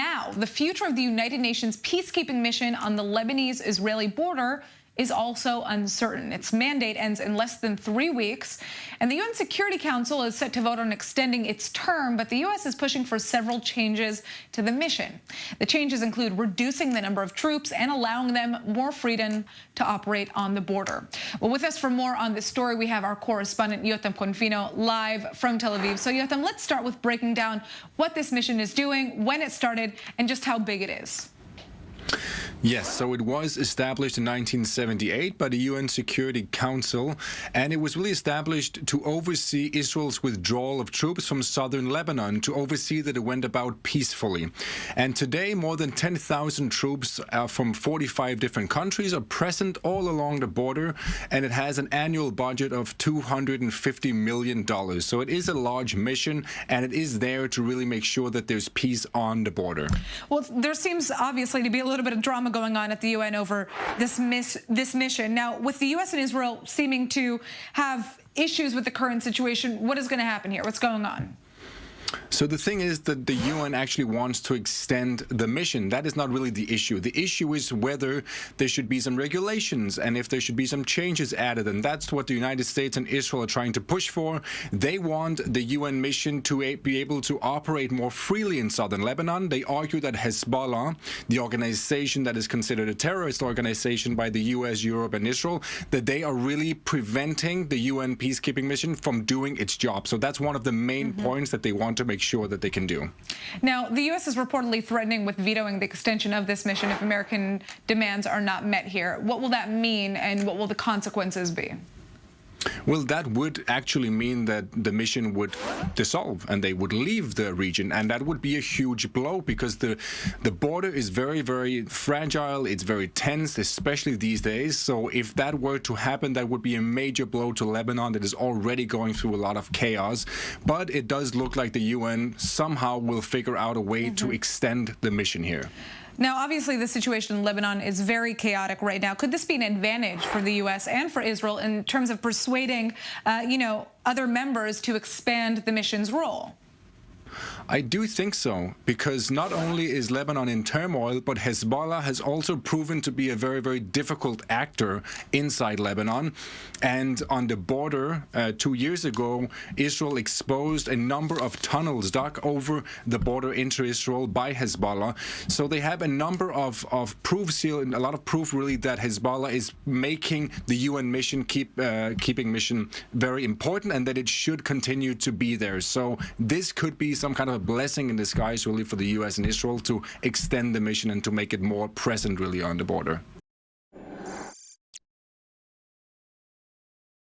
now, the future of the United Nations peacekeeping mission on the Lebanese-Israeli border is also uncertain. Its mandate ends in less than 3 weeks, and the UN Security Council is set to vote on extending its term, but the U.S. is pushing for several changes to the mission. The changes include reducing the number of troops and allowing them more freedom to operate on the border. Well, with us for more on this story, we have our correspondent Jotam Confino live from Tel Aviv. So Jotam, let's start with breaking down what this mission is doing, when it started, and just how big it is. Yes, so it was established in 1978 by the UN Security Council, and it was really established to oversee Israel's withdrawal of troops from southern Lebanon, to oversee that it went about peacefully. And today, more than 10,000 troops from 45 different countries are present all along the border, and it has an annual budget of $250 million. So it is a large mission, and it is there to really make sure that there's peace on the border. Well, there seems obviously to be a little bit of drama going on at the UN over this mission. Now, with the U.S. and Israel seeming to have issues with the current situation, what is going to happen here? What's going on? So the thing is that the UN actually wants to extend the mission. That is not really the issue. The issue is whether there should be some regulations and if there should be some changes added. And that's what the United States and Israel are trying to push for. They want the UN mission to be able to operate more freely in southern Lebanon. They argue that Hezbollah, the organization that is considered a terrorist organization by the US, Europe, and Israel, that they are really preventing the UN peacekeeping mission from doing its job. So that's one of the main points that they want to make sure that they can do. Now, the U.S. is reportedly threatening with vetoing the extension of this mission if American demands are not met here. What will that mean, and what will the consequences be? Well, that would actually mean that the mission would dissolve and they would leave the region, and that would be a huge blow because the border is very, very fragile. It's very tense, especially these days. So if that were to happen, that would be a major blow to Lebanon that is already going through a lot of chaos. But it does look like the UN somehow will figure out a way to extend the mission here. Now, obviously, the situation in Lebanon is very chaotic right now. Could this be an advantage for the U.S. and for Israel in terms of persuading, other members to expand the mission's role? I do think so, because not only is Lebanon in turmoil, but Hezbollah has also proven to be a very, very difficult actor inside Lebanon. And on the border, 2 years ago, Israel exposed a number of tunnels dug over the border into Israel by Hezbollah. So they have a number of proofs here, and a lot of proof really that Hezbollah is making the UN mission, keeping mission very important, and that it should continue to be there. So this could be some kind of a blessing in disguise really for the US and Israel to extend the mission and to make it more present really on the border.